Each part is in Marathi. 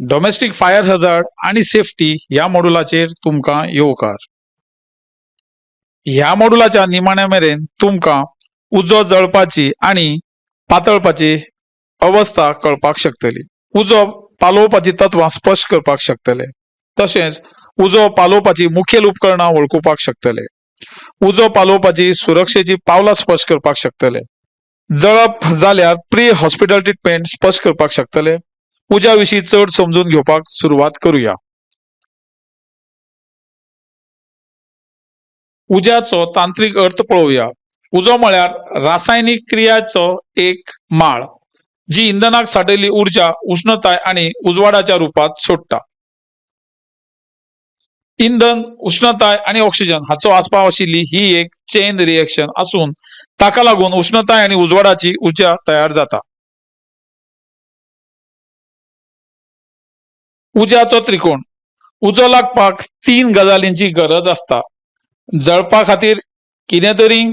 डोमेस्टिक फायर हजार्ड आणि सेफ्टी ह्या मॉड्युलाचेर तुमकां येवकार. ह्या मॉड्युलाच्या निमाण्या मेरेन तुमकां उजो जळपाची आणि पातळपाची अवस्था कळपाक शकतली. उजो पालोवपाची तत्वां स्पश्ट करपाक शकतले. तशेंच उजो पालोवपाची मुखेल उपकरणां वळखुपाक शकतले. उजो पालोवपाची सुरक्षेची पावलां स्पश्ट करपाक शकतले. जळप जाल्यार प्री हॉस्पिटल ट्रीटमेंट स्पश्ट करपाक शकतले. उज्या विशीं चड समजून घेवपाक सुरवात करूया. उज्याचो तांत्रिक अर्थ पळोवया. उजो म्हळ्यार रासायनिक क्रियाचो एक माळ जी इंधनाक सांठयल्ली उर्जा उष्णताय आणि उजवाडाच्या रुपात सोडटा. इंधन, उष्णताय आणि ऑक्सिजन हाचो आस्पाव आशिल्ली ही एक चेन रिएक्शन आसून ताका लागून उष्णताय आणि उजवाडाची उर्जा तयार जाता. उज्याचो त्रिकोण. उजो लागपाक 3 गजालींची गरज असता. जळपा खातीर कितें तरी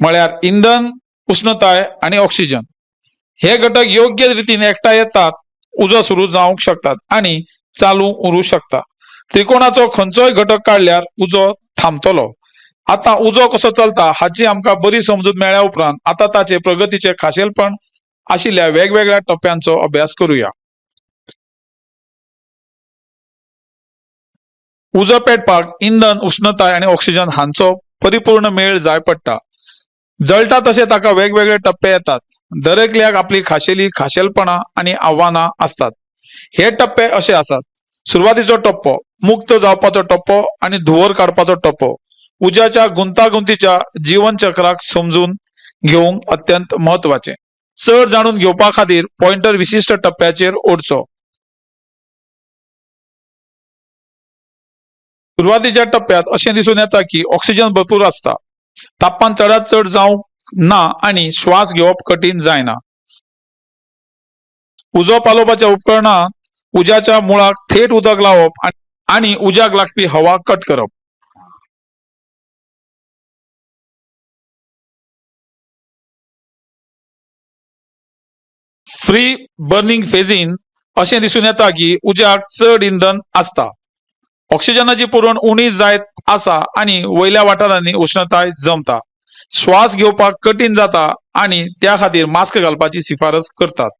म्हळ्यार इंधन, उष्णताय आणि ऑक्सिजन हे घटक योग्य रितीन एकठांय येतात, उजो सुरू जावंक शकतात आणि चालू उरूं शकता. त्रिकोणाचो खंयचोय घटक काडल्यार उजो थांबतलो. आता उजो कसो चलता हाची आमकां बरी समजूत मेळ्ळ्या उपरांत आता ताचे प्रगतीचे खाशेलपण आशिल्ल्या वेगवेगळ्या टप्प्यांचो अभ्यास करूया. उजो पेटपाक इंधन, उष्णताय आणि ऑक्सिजन हांचो परिपूर्ण मेळ जाय पडटा. जळटा तशें ताका वेगवेगळे टप्पे येतात. दरेकल्याक आपली खाशेलपणां आणि आव्हानां असतात. हे टप्पे अशे आसात. सुरवातीचो टप्पो मुक्त जावपाचो टप्पो आणि धुंवर काडपाचो टप्पो. उज्याच्या गुंतागुंतीच्या जीवन चक्राक समजून घेवंक अत्यंत महत्वाचे. चड जाणून घेवपा खातीर पॉइंटर विशिष्ट टप्प्याचेर ओडचो. सुरवातीच्या टप्प्यात अशें दिसून येता की ऑक्सिजन भरपूर असता. तापमान चडांत चड जावंक ना आणि श्वास घेवप कठीण जायना. उजो पालोवपाच्या उपकरणांत उज्याच्या मुळाक थेट उदक लावप आणि उज्याक लागपी हवा कट करप. फ्री बर्निंग फेजीन अशें दिसून येता की उज्याक चड इंधन असता. ऑक्सिजनाची पुरवण उणी जायत आसा आणि वयल्या वाठारांनी उष्णताय जमता. श्वास घेवपाक कठीण जाता आणि त्या खातीर मास्क घालपाची शिफारस करतात.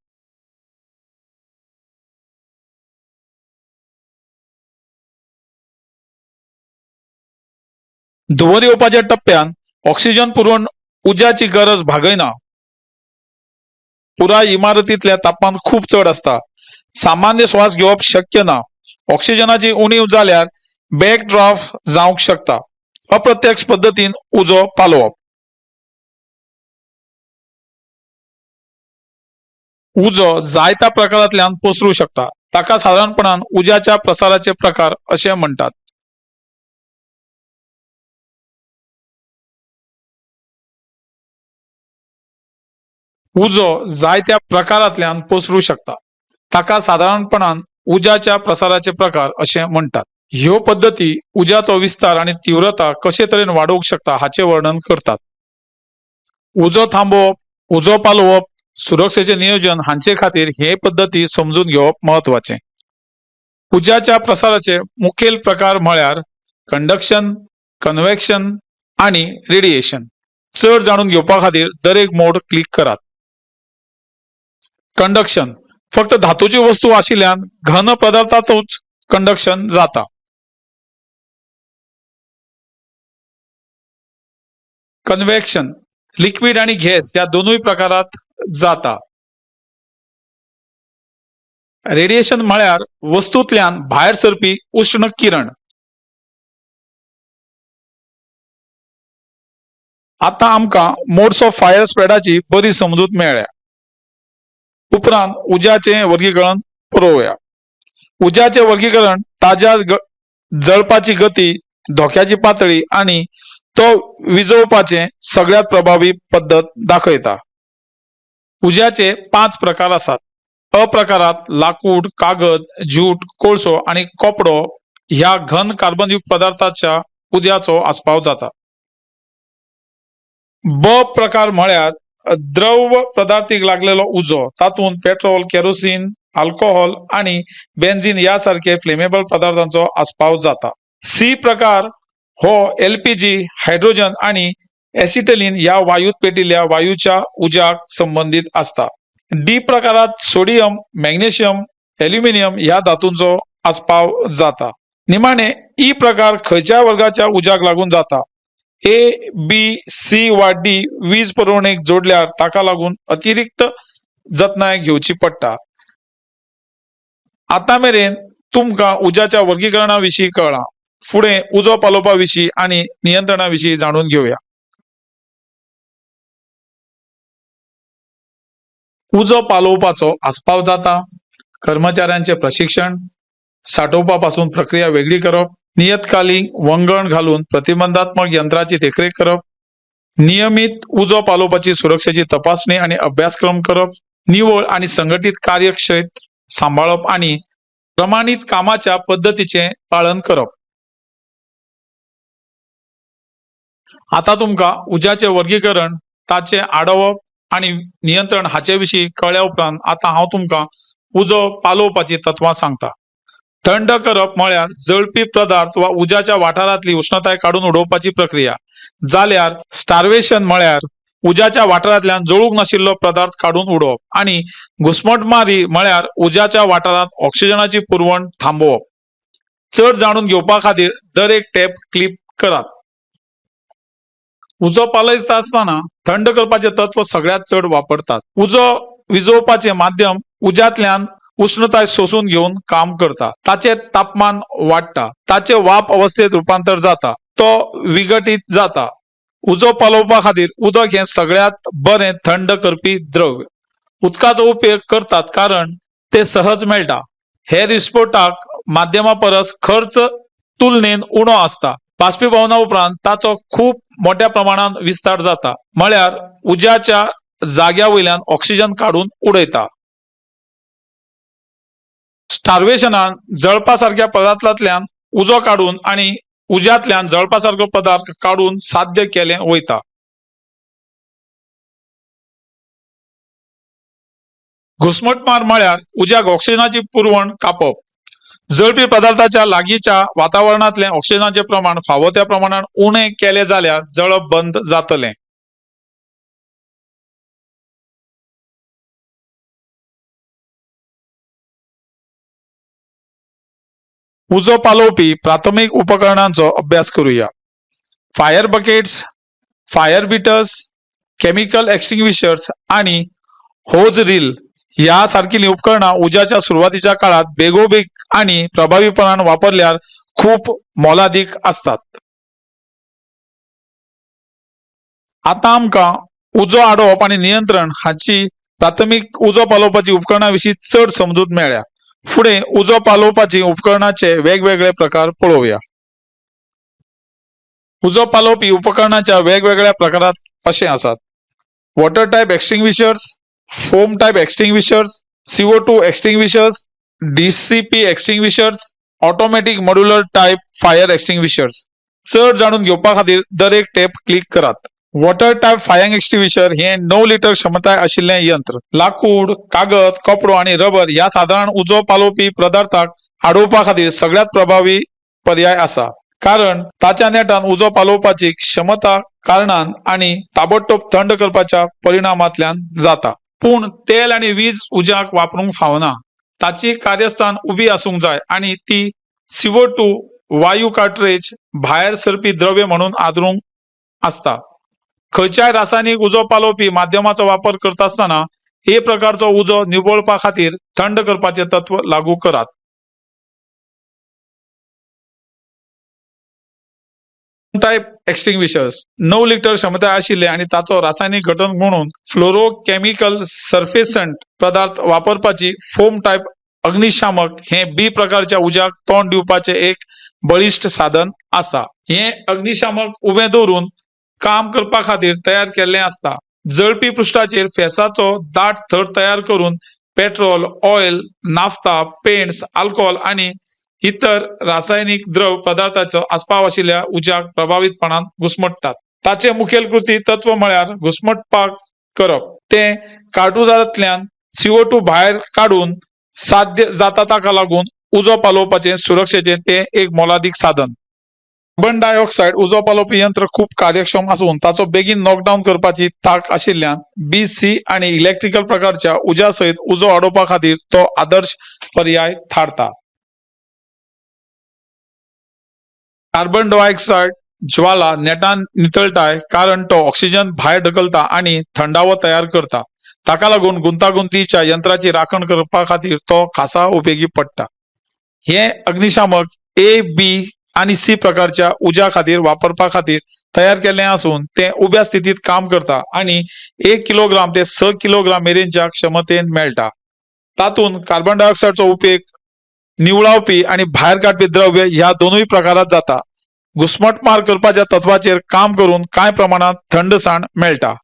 धुंवर येवपाच्या टप्प्यान ऑक्सिजन पुरवण उज्याची गरज भागयना. पुराय इमारतींतल्या तापमान खूप चड असता. सामान्य श्वास घेवप शक्य ना. ऑक्सिजनाची उणीव जाल्यार बॅक ड्राफ्ट जावंक शकता. अप्रत्यक्ष पद्दतीन उजो पालोवप. उजो जायत्या प्रकारांतल्यान पसरूं शकता. ताका सादारणपणान उज्याच्या प्रसाराचे प्रकार अशें म्हणटात. उजो जायत्या प्रकारांतल्यान पसरूं शकता. ताका सादारणपणान उज्याच्या प्रसाराचे प्रकार अशें म्हणटात. ह्यो पद्दती उज्याचो विस्तार आणि तीव्रता कशे तरेन वाडोवंक शकता हाचे वर्णन करतात. उजो थांबोवप, उजो पालोवप, सुरक्षेचे नियोजन हांचे खातीर हे पद्दती समजून घेवप महत्वाचे. उज्याच्या प्रसाराचे मुखेल प्रकार म्हळ्यार कंडक्शन, कन्वेक्शन आणि रेडिएशन. चड जाणून घेवपा खातीर दरेक मोड क्लिक करात. कंडक्शन फक्त धातूची वस्तू आशिल्ल्यान घन पदार्थाचोच कंडक्शन जाता. कन्वेक्शन लिक्विड आणि गॅस या दोनूय प्रकारात जाता. रेडिएशन म्हळ्यार वस्तूंतल्यान भायर सरपी उष्ण किरण. आता आमकां मोड्स ऑफ फायर स्प्रेडाची बरी समजूत मेळ्ळ्या. उपरांत उज्याचे वर्गीकरण पळोवया. उज्याचे वर्गीकरण ताज्या जळपाची गती, धोक्याची पातळी आणि तो विझोवपाचे सगळ्यात प्रभावी पद्धत दाखयता. उज्याचे 5 प्रकार आसात. अ प्रकारात लाकूड, कागद, ज्यूट, कोळसो आणि कपडो ह्या घन कार्बनयुक्त पदार्थाच्या उद्याचो आस्पाव जाता. ब प्रकार म्हळ्यार द्रव पदार्थीक लागलेलो उजो. तातूंत पेट्रोल, केरोसीन, अल्कोहोल आणि बेन्झीन यासारखे फ्लेमेबल पदार्थांचो आस्पाव जाता। सी प्रकार हो एलपीजी, हायड्रोजन आणि एसिटिलीन या वायूत पेटिल्ल्या वायूच्या उज्याक संबंधित असता। डी प्रकारात सोडियम, मॅग्नेशियम, एल्युमिनियम या धातूंचो आस्पाव जाता। निमाणे ई प्रकार खयच्या वर्गाच्या उज्याक लागून जाता। ए, बी, सी वा डी वीज पुरवणेक जोडल्यार ताका लागून अतिरिक्त जतनाय घेवची पडटा। आता मेरेन तुमकां उज्याच्या वर्गीकरणा विशीं कळ्ळां। फुडें उजो पालोवपा विशीं आणि नियंत्रणा विशीं जाणून घेवया। उजो पालोवपाचो आस्पाव जाता। कर्मचाऱ्यांचे प्रशिक्षण, साठोवपापासून प्रक्रिया वेगळी करप, नियतकालीन वंगण घालून प्रतिबंधात्मक यंत्राची देखरेख करप, नियमित उजो पालोवपाची सुरक्षेची तपासणी आणि अभ्यासक्रम करप, निवळ आणि संघटित कार्यक्षेत्र सांभाळप आणि प्रमाणित कामाच्या पद्धतीचे पालन करप। आता तुमकां उज्याचे वर्गीकरण, ताचे आडवप आणि नियंत्रण हाचे विशीं कळ्ळ्या उपरांत आता हांव तुमकां उजो पालोवपाची तत्वां सांगता। थंड करप म्हळ्यार जळपी पदार्थ वा उज्याच्या वाठारांतली उष्णताय काडून उडोवपाची प्रक्रिया। जाल्यार स्टार्वेशन म्हळ्यार उज्याच्या वाठारांतल्यान जळूंक नाशिल्लो पदार्थ काडून उडोवप आणि घुसमटमारी म्हळ्यार उज्याच्या वाठारांत ऑक्सिजनाची पुरवण थांबोवप। चड जाणून घेवपा खातीर दर एक टॅब क्लिक करात। उजो पालयता आसतना थंड करपाचे तत्व सगळ्यात चड वापरतात। उजो विझोवपाचे माध्यम उज्यांतल्यान उष्णताय सोसून घेऊन काम करता। ताचे तापमान वाडटा, ताचे वाफ अवस्थेत रूपांतर जाता, तो विघटित जाता। उजो पालोवपा खातीर उदक हे सगळ्यात बरें थंड करपी द्रव्य। उदकाचो उपयोग करतात कारण ते सहज मेळटा। हेर विस्फोटक माध्यमा परस खर्च तुलनेन उणो असता। बाष्पीभवना उपरांत ताचो खूप मोठ्या प्रमाणात विस्तार जाता, म्हळ्यार उज्याच्या जाग्या वयल्यान ऑक्सिजन काडून उडयता। स्टार्वेशनान जळपा सारख्या पदार्थांतल्यान उजो काडून आणि उज्यांतल्यान जळपा सारको पदार्थ काडून साध्य केले वयता। घुसमटमार म्हळ्यार उज्याक ऑक्सिजनाची पुरवण कापप। जळपी पदार्थाच्या लागींच्या वातावरणातले ऑक्सिजनाचे प्रमाण फावो त्या प्रमाणात उणे केले जाल्यार जळप बंद जातले। उजो पालोवपी प्राथमिक उपकरणांचो अभ्यास करूया। Fire buckets, fire biters, chemical extinguishers आणि होज रील या सारखी उपकरणां उज्याच्या सुरुवातीच्या काळात बेगोबेग आणि प्रभावीपणान वापरल्यार खूप मोलादीक असतात। आता आमकां उजो आडोवप आणि नियंत्रण हाची प्राथमिक उजो पालोवपाची उपकरणां विशीं चड समजूत मेळ्ळ्या। फुडें उजो पालोवपाची उपकरणांचे वेगवेगळे प्रकार पळोवया। उजो पालोवपी उपकरणांच्या वेगवेगळ्या प्रकारात अशें आसात: water type extinguishers, foam type extinguishers, CO2 extinguishers, DCP extinguishers, automatic modular type fire extinguishers. चड जाणून घेवपा खातीर दर एक टॅब क्लिक करात। वॉटर टाइप फायर एक्सटिंग्विशर हे 9 लिटर क्षमताय आशिल्लें यंत्र। लाकूड, कागद, कपडो आणि रबर या साधारण उजो पालोवपी पदार्थाक आडोवपा खातीर सगळ्यात प्रभावी पर्याय आसा, कारण ताच्या नेटान उजो पालोवपाची क्षमता कारणान आणि ताबडतोब थंड करपाच्या परिणामांतल्यान जाता। पूण तेल आणि वीज उज्याक वापरूंक फावना। ताची कार्यस्थान उबी आसूंक जाय आणि ती CO2 वायू कार्ट्रेज भायर सरपी द्रव्य म्हणून आदरूंक आसता। खंयच्याय रासायनिक उजो पालोवपी माध्यमाचो वापर करता आसतना हे प्रकारचो उजो निवळपा खातीर थंड करपाचे तत्व लागू करात। टाइप एक्सटिंग्विशर्स 9 लिटर क्षमता आशिल्ले आणि ताचो रासायनिक घटक म्हणून फ्लोरोकेमिकल सर्फेसंट पदार्थ वापरपाची फोम टाइप अग्निशामक हे बी प्रकारच्या उज्याक तोंड दिवपाचे एक बळिश्ट साधन आसा। हे अग्निशामक उबे दवरून काम करपा खातीर तयार केल्ले असता। जळपी पृष्ठाचेर फेसाचो दाट थर तयार करून petrol, oil, naphtha, paints, alcohol आणि इतर रासायनिक द्रव पदार्थाचो आस्पाव आशिल्ल्या उज्याक प्रभावीपणान घुसमटतात। ताचे मुखेल कृती तत्व म्हळ्यार घुसमटपाक करप, ते कार्टुजांतल्यान CO2 भायर काडून साध्य जाता ताका लागून उजो पालोवपाचे सुरक्षेचे ते एक मोलादीक साधन. कार्बन डायऑक्साईड उजो पालोवपी यंत्र खूप कार्यक्षम असून ताचो बेगीन नॉकडाऊन करपाची ताक आशिल्ल्यान BC आणि इलेक्ट्रिकल प्रकारच्या उज्या सयत उजो अडोवपा खातीर तो आदर्श पर्याय थारता. कार्बन डायऑक्साईड ज्वाला नेटान नितळटाय कारण तो ऑक्सिजन भायर ढकलता आणि थंडावो तयार करता. ताका लागून गुंतागुंतीच्या यंत्राची राखण करपा खातीर तो खासा उपेगी पडटा. हे अग्निशामक A, B आणि C प्रकारच्या उज्या खातीर वापरपा खातीर तयार केले असून ते उब्या स्थितीत काम करता आणि 1 किलोग्राम ते 6 किलोग्राम मेरेनच्या क्षमतेन मेळटा. तातून कार्बन डायऑक्साईडचो उपेग निवळावपी आणि भायर काडपी द्रव्य ह्या दोनूय प्रकारात जाता. घुसमटमार करपाच्या तत्वाचेर काम करून कांय प्रमाणात थंडसाण मेळटा.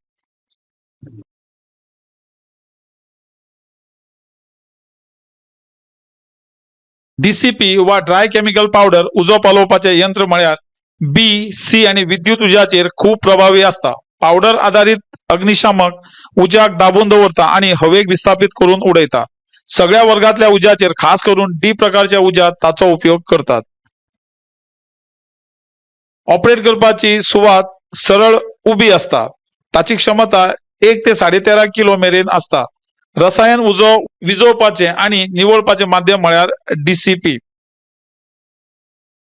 DCP वा ड्राय केमिकल पावडर उजो पालोवपाचे यंत्र म्हळ्यार B, C आणि विद्युत उज्याचेर खूप प्रभावी असता. पावडर आधारित अग्निशामक उज्याक दाबून दवरता आणि हवेक विस्थापित करून उडयता. सगळ्या वर्गातल्या उज्याचेर खास करून D प्रकारच्या उज्यात ताचो उपयोग करतात. ऑपरेट करपाची सुवात सरळ उबी असता. ताची क्षमता 1 ते 13.5 किलो मेरेन असता. रसायन उजो विजोवपाचे आणि निवळपाचे माध्यम म्हळ्यार DCP.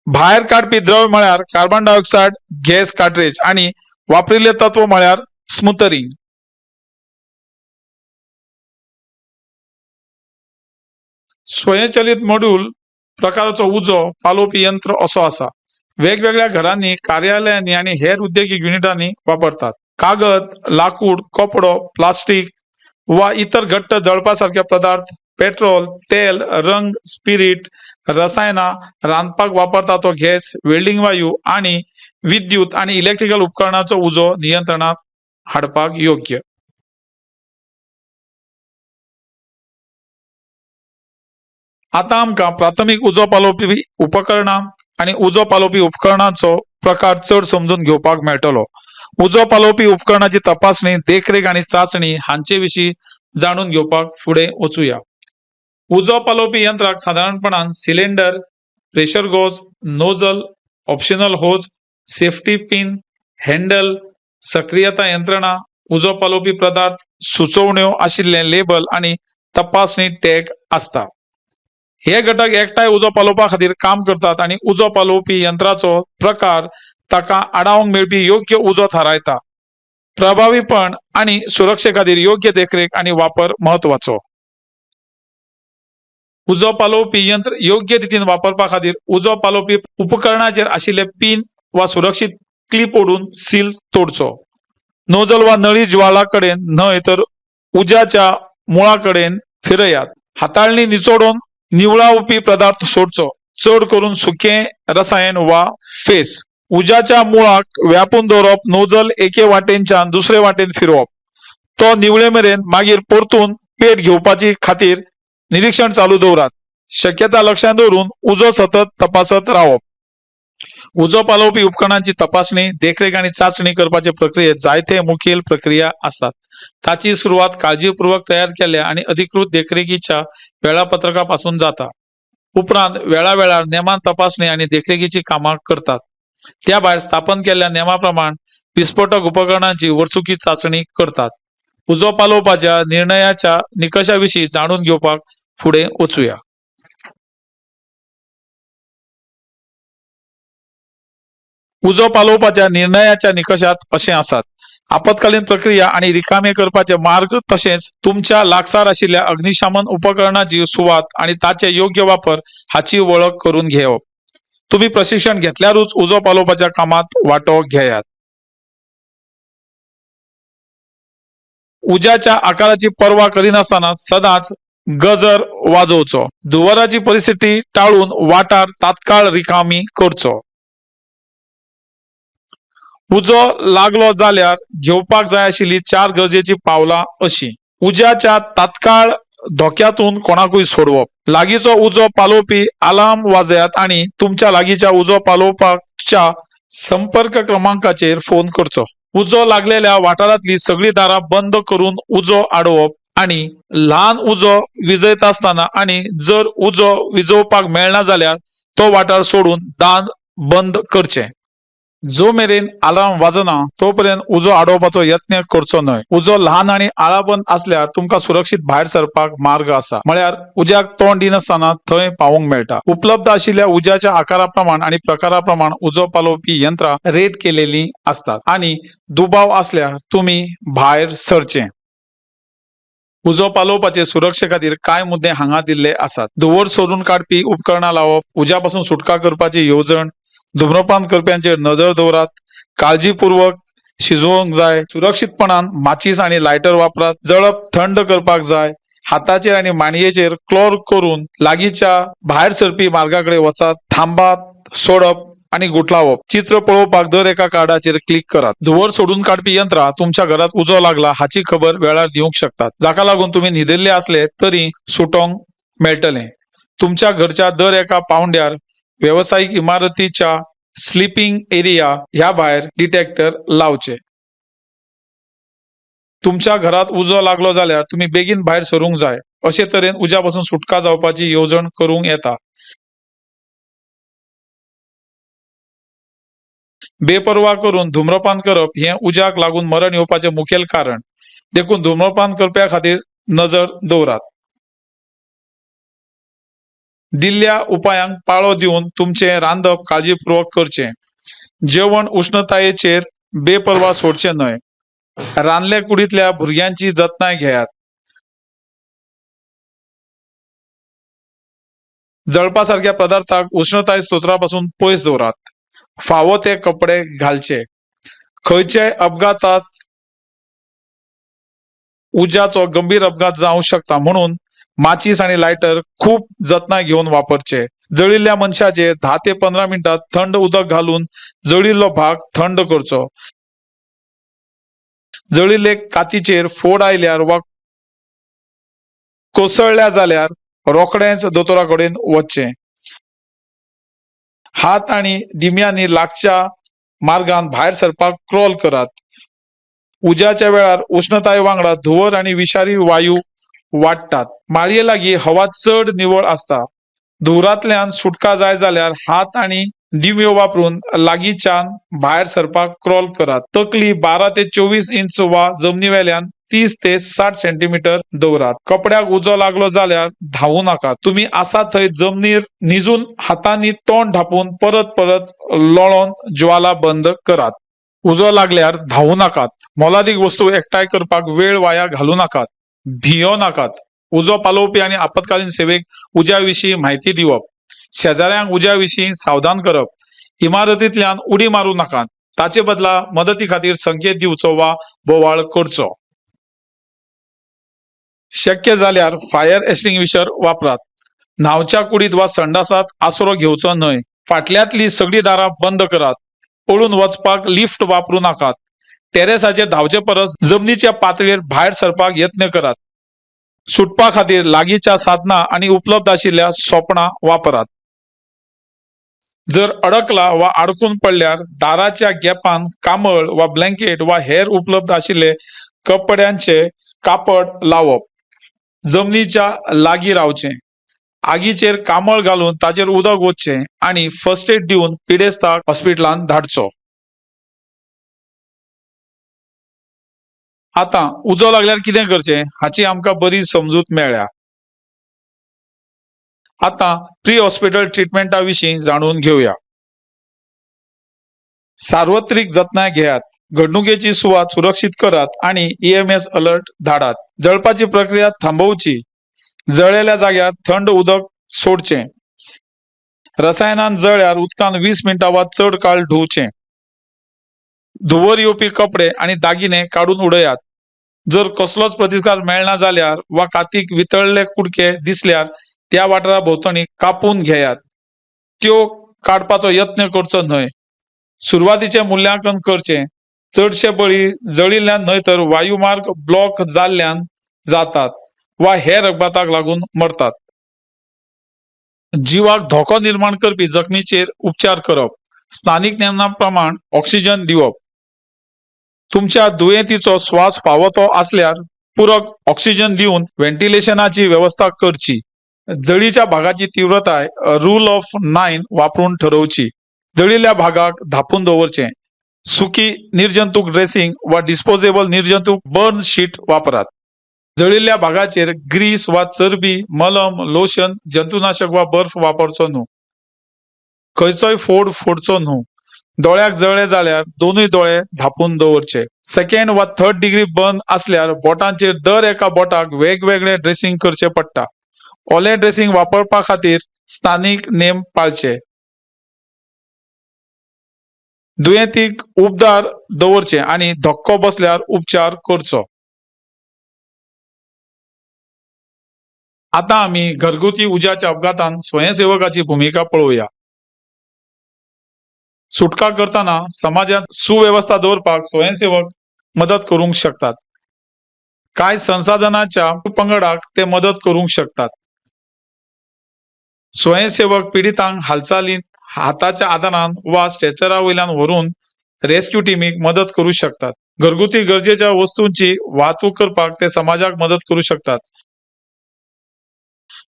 भायर काडपी द्रव्य म्हळ्यार कार्बन डायऑक्साईड गॅस कार्ट्रेज आणि वापरिल्ले तत्व म्हळ्यार स्मुथरिंग. स्वयंचलित मॉड्यूल प्रकारचो उजो पालोवपी यंत्र असो आसा. वेगवेगळ्या घरांनी, कार्यालयांनी आणि हेर उद्योगिक युनिटांनी वापरतात. कागद, लाकूड, कपडो, प्लास्टिक वा इतर घट्ट जळपासारखे पदार्थ, पेट्रोल, तेल, रंग, स्पिरिट, रसायना, रांदपाक वापरता तो गॅस, वेल्डिंग वायू आणि विद्युत आणि इलेक्ट्रिकल उपकरणाचो उजो नियंत्रणात हाडपाक योग्य. आता आमकां प्राथमिक उजो पालोवपी उपकरणां आणि उजो पालोवपी उपकरणांचो प्रकार चड समजून घेवपाक मेळटलो. उजो पालोवपी उपकरणाची तपासणी, देखरेख आणि चाचणी हांचे विशीं जाणून घेवपाक फुडें वचूया. उजो पालोवपी यंत्राक सादारणपणान cylinder, pressure gauge, nozzle, optional hose, safety pin, handle, सक्रियता यंत्रणा, उजो पालोवपी पदार्थ, सुचोवण्यो आशिल्ले लेबल आणि तपासणी टॅग असता. हे घटक एकठांय उजो पालोवपा खातीर काम करतात आणि उजो पालोवपी यंत्राचो प्रकार ताका आडावंक मेळपी योग्य उजो थारायता. प्रभावीपण आणि सुरक्षे खातीर योग्य देखरेख आणि वापर महत्वाचो. उजो पालोवपी यंत्र योग्य रितीन वापरपा खातीर उजो पालोवपी उपकरणाचेर आशिल्ले पिन वा सुरक्षीत क्लिप ओढून सील तोडचो. नोजल वा नळी ज्वाळा कडेन न्हय तर उज्याच्या मुळा कडेन फिरयात. हाताळणी निचोडून निवळावपी पदार्थ सोडचो, चड करून सुके रसायन वा फेस. उज्याच्या मुळाक व्यापून दवरप. नोजल एके वाटेनच्यान दुसरे वाटेन फिरवप. तो निवळे मेरेन मागीर परतून पेट घेवपाची खातीर निरीक्षण चालू दवरात. शक्यता लक्षात दवरून उजो सतत तपासत रावप. उजो पालोवपी उपकरणांची तपासणी, देखरेख आणि चाचणी करपाचे प्रक्रियेत जायते मुखेल प्रक्रिया असतात. ताची सुरुवात काळजीपूर्वक तयार केल्ल्या आणि अधिकृत देखरेखीच्या वेळापत्रकापासून जाता. उपरांत वेळावेळार नेमान तपासणी आणि देखरेखीची कामां करतात. त्या भायर स्थापन केल्ल्या नेमाप्रमाण विस्फोटक उपकरणांची वर्सुकी चाचणी करतात. उजो पालोवपाच्या निर्णयाच्या निकषाविशीं जाणून घेवपाक फुडें वचूया. उजो पालोवपाच्या निर्णयाच्या निकषात अशें आसात. आपत्कालीन प्रक्रिया आणि रिकामे करपाचे मार्ग, तशेंच तुमच्या लागसार आशिल्ल्या अग्निशमन उपकरणाची सुवात आणि ताचे योग्य वापर हाची वळख करून घेवप. तुम्ही प्रशिक्षण घेतल्यारूच उजो पालोवपाच्या कामात वांटो घेयात. उज्याच्या आकाराची पर्वा करिनासतना सदांच गजर वाजोवचो. धुवराची परिस्थिती टाळून वाठार तात्काळ रिकामी करचो. उजो लागलो जाल्यार घेवपाक जाय आशिल्ली 4 गरजेची पावलां अशीं. उज्याच्या तात्काळ धोक्यातून कोणाकूय सोडवप. लागींचो उजो पालोवपी अलार्म वाजयात आणि तुमच्या लागींच्या उजो पालोवपाच्या संपर्क क्रमांकाचेर फोन करचो. उजो लागलेल्या वाठारांतली सगळी दारां बंद करून उजो आडोवप. आणि ल्हान उजो विजयत असताना आणि जर उजो विजोवपाक मेळना जाल्यार तो वाठार सोडून दान बंद करचे। जो मेरेन अलार्म वाजना तोपर्यंत उजो आडोवपाचो यत्न करचो न्हय। उजो ल्हान आणि आळाबंद असल्यार तुमकां सुरक्षीत भायर सरपाक मार्ग आसा, म्हळ्यार उज्याक तोंड दिनासतना थंय पावूंक मेळटा। उपलब्ध आशिल्ल्या उज्याच्या आकारा प्रमाण आणि प्रकारा प्रमाण उजो पालोवपी यंत्रा रेट केलेली असतात आणि दुबाव असल्यार तुम्ही भायर सरचे। उजो पालोवपाचे सुरक्षे खातीर कांय मुद्दे हांगा दिल्ले आसात। धुंवर सोदून काडपी उपकरणां लावप, उज्या पासून सुटका करपाची येवजण, धुम्रपान करप्यांचेर नजर दवरात, काळजीपूर्वक शिजोवंक जाय, सुरक्षीतपणान माचीस आणि लायटर वापरात, जळप थंड करपाक जाय, हाताचेर आणि मांडयेचेर क्लोर करून लागींच्या भायर सरपी मार्गाकडे वचात, थांबात, सोडप आणि गुठलावप। चित्र पळोवपाक दर एका कार्डाचेर क्लिक करात। धुंवर सोडून काडपी यंत्रा तुमच्या घरात उजो लागला हाची खबर वेळार दिवंक शकतात, जाका लागून तुम्ही न्हिदिल्ले असले तरी सुटोंक मेळटले। तुमच्या घरच्या दर एका पावंड्यार व्यावसायिक इमारतीच्या स्लीपिंग एरिया ह्या भायर डिटेक्टर लावचे। तुमच्या घरात उजो लागलो जाल्यार तुम्ही बेगीन भायर सरूंक जाय, अशे तरेन उज्या पासून सुटका जावपाची येवजण करूंक येता। बेपर्वा करून धुम्रपान करप हे उज्याक लागून मरण येवपाचे मुखेल कारण, देखून धुम्रपान करप्या खातीर नजर दवरात। दिल्ल्या उपायांक पाळो दिवन तुमचे रांदप काळजीपूर्वक करचे। जेवण उष्णतायेचेर बेपर्वा सोडचे न्हय। रांदले कुडींतल्या भुरग्यांची जतनाय घेयात। जळपासारख्या पदार्थाक उष्णताय स्त्रोतापासून पयस दवरात। फावो ते कपडे घालचे। खंयच्याय अपघातात उज्याचो गंभीर अपघात जावंक शकता, म्हणून माचीस आणि लायटर खूप जतनाय घेऊन वापरचे। जळिल्ल्या मनशाचेर 10 ते 15 मिनिटात थंड उदक घालून जळिल्लो भाग थंड करचो। जळिल्ले कातीचेर फोड आयल्यार वा कोसळ्ळ्या जाल्यार रोखडेंच दोतोरा कडेन वचचें। हात आणि दिम्यांनी लागच्या मार्गान भायर सरपाक क्रॉल करात। उज्याच्या वेळार उष्णताये वांगडा धुंवर आणि विषारी वायू वाडटात। माळये लागीं हवा चड निवळ असता। धुंवरांतल्यान सुटका जाय जाल्यार हात आणि दिम्यो वापरून लागींच्यान भायर सरपाक क्रॉल करात। तकली 12 ते 24 इंच वा जमनीवेल्यान 30 ते 60 सेंटीमीटर दवरात। कपड्याक उजो लागलो जाल्यार धांवू नाकात। तुम्ही आसा थंय जमनीर न्हिजून हातांनी तोंड धापून परत परत लोळोन ज्वाला बंद करात। उजो लागल्यार धांवू नाकात। मोलादीक वस्तू एकठांय करपाक वेळ वाया घालू नाकात। भियो नाकात। उजो पालोवपी आणि आपत्कालीन सेवेक उज्या विशीं म्हायती दिवप। शेजाऱ्यांक उज्या विशीं सावधान करप। इमारतींतल्यान उडी मारूं नाकात। ताचे बदला मदती खातीर संकेत दिवचो वा बोवाळ करचो। शक्य जाल्यार फायर एक्सटिंग्विशर वापरात। न्हावच्या कुडीत वा संडासात आसरो घेवचो न्हय। फाटल्यांतली सगळी दारां बंद करात। पळून वचपाक लिफ्ट वापरूं नाकात। टेरेसाचेर धांवचे परस जमनीच्या पातळेर भायर सरपाक यत्न करात। सुटपा खातीर लागींच्या साधनां आणि उपलब्ध आशिल्ल्या सोपणां वापरात। जर अडकला वा अडकून पडल्यार दाराच्या गॅपान कामळ वा ब्लँकेट वा हेर उपलब्ध आशिल्ले कपड्यांचे कापड लावप। जमनीच्या लागीं रावचें। आगीचेर कामळ घालून ताचेर उदक ओतचें आणि फर्स्ट एड दिवन पिडेस्ताक हॉस्पिटलांत धाडचो। आतां उजो लागल्यार कितें करचें हाची आमकां बरी समजूत मेळ्ळ्या। आतां प्री हॉस्पिटल ट्रीटमेंटा विशीं जाणून घेवया। सार्वत्रिक जतनाय घेयात। घडणुकेची सुवात सुरक्षीत करात आणि EMS अलर्ट धाडात। जळपाची प्रक्रिया थांबवची। जळयल्या जाग्यार थंड उदक सोडचें। रसायनान जळ्यार उदकान 20 मिनिटां वा चड काळ धुवचें। धुंवर येवपी कपडे आणि दागिने काडून उडयात। जर कसलोच प्रतिकार मेळना जाल्यार वा कातीक वितळ्ळे कुडके दिसल्यार त्या वाठारा भोंवतणी कापून घेयात। त्यो काडपाचो यत्न करचो न्हय। सुरवातीचे मूल्यांकन करचें। चडशे बळी जळिल्ल्यान न्हय तर वायुमार्ग ब्लॉक जाल्ल्यान जातात वा हेर अपघाताक लागून मरतात। जिवाक धोको निर्माण करपी जखमीचेर उपचार करप। स्थानिक नेमां प्रमाण ऑक्सिजन दिवप। तुमच्या दुयेंतीचो स्वास फावो तो आसल्यार पूरक ऑक्सिजन दिवन व्हेंटिलेशनाची व्यवस्था करची. जळीच्या भागाची तीव्रता रूल ऑफ 9 वापरून ठरवची. जळिल्ल्या भागाक धापून दवरचे. सुकी निर्जंतुक ड्रेसिंग वा डिस्पोजेबल निर्जंतुक बर्न शीट वापरात. जळिल्ल्या भागाचेर ग्रीस वा चरबी, मलम, लोशन, जंतुनाशक वा बर्फ वापरचो न्हू. खंयचोय फोड फोडचो न्हू. दोळ्याक जळ्ळे जाल्यार दोनूय दोळे धापून दवरचे. सेकंड वा थर्ड डिग्री बर्न असल्यार बोटांचेर दर एका बोटाक वेगवेगळे ड्रेसिंग करचे पडटा. ओले ड्रेसिंग वापरपा खातीर स्थानिक नेम पाळचे. दुयेंतीक उबदार दवरचे आणि धक्को बसल्यार उपचार करचो. आता आमी घरगुती उज्याच्या अपघातान स्वयंसेवकाची भूमिका पळोवया. सुटका करताना समाजात सुव्यवस्था दवरपाक स्वयंसेवक मदत करूंक शकतात. काय संसाधनाच्या पंगडाक ते मदत करूंक शकतात. स्वयंसेवक पीडितांक हालचालीत हाताच्या आदारान वा स्ट्रेचरा वयल्यान व्हरून रेस्क्यू टीमीक मदत करू शकतात. घरगुती गरजेच्या वस्तूंची वाहतूक करपाक ते समाजाक मदत करू शकतात.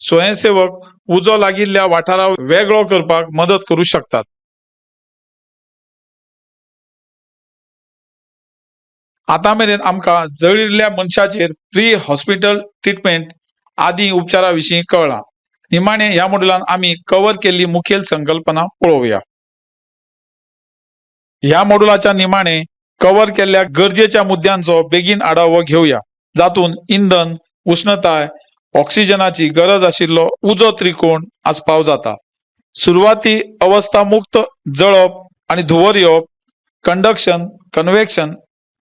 स्वयंसेवक उजो लागिल्ल्या वाठाराक वेगळो करपाक मदत करू शकतात. आता मेरेन आमकां जळिल्ल्या मनशाचेर प्री हॉस्पिटल ट्रीटमेंट आदी उपचारा विशीं कळ्ळां. निमाणे ह्या मॉड्यूलान आमी कव्हर केल्ली मुखेल संकल्पना पळोवया. ह्या मॉड्यूलाच्या निमाणे कव्हर केल्ल्या गरजेच्या मुद्द्यांचो बेगीन आढावो घेवया. जातून इंधन, उष्णताय, ऑक्सिजनाची गरज आशिल्लो उजो त्रिकोण आस्पाव जाता. सुरवाती अवस्था मुक्त जळप आणि धुंवर येवप, कंडक्शन, कन्वेक्शन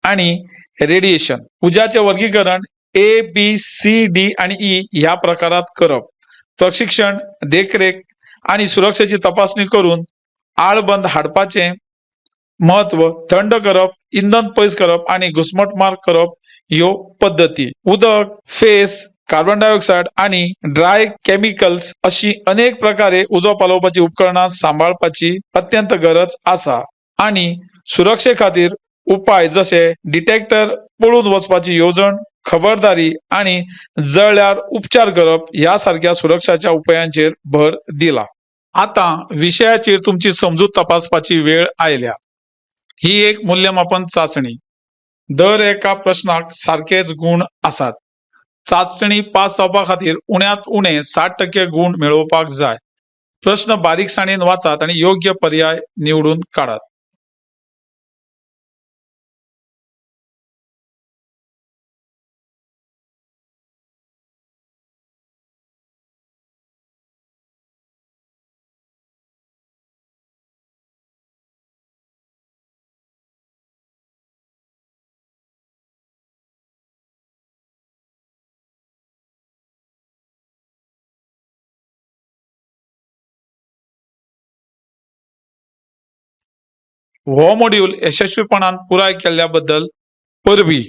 आणि रेडिएशन. उज्याचे वर्गीकरण ए, बी, सी, डी आणि ई ह्या प्रकारात करप. प्रशिक्षण, देखरेख आणि सुरक्षेची तपासणी करून आळबंद हाडपाचे महत्व, थंड करप, इंधन पयस करप आणि घुसमटमार करप ह्यो पद्धती. उदक, फेस, कार्बन डायऑक्साईड आणि ड्राय केमिकल्स अशी अनेक प्रकारे उजो पालोवपाची उपकरणां सांबाळपाची अत्यंत गरज आसा. आणि सुरक्षे खातीर उपाय जसे डिटेक्टर, पळून वचपाची येवजण, खबरदारी आणि जळल्यार उपचार करप ह्या सारख्या सुरक्षाच्या उपायांचेर भर दिला. आता विशयाचेर तुमची समजूत तपासपाची वेळ आयल्या. ही एक मूल्यमापन चाचणी. दर एका प्रश्नाक सारखेच गुण आसात. चाचणी पास जावपा खातीर उण्यात उणे 60% गुण मेळोवपाक जाय. प्रश्न बारीकसाणेन वाचात आणि योग्य पर्याय निवडून काढात. हो मॉड्यूल यशस्वीपणान पुराय केल्ल्या बद्दल परबी.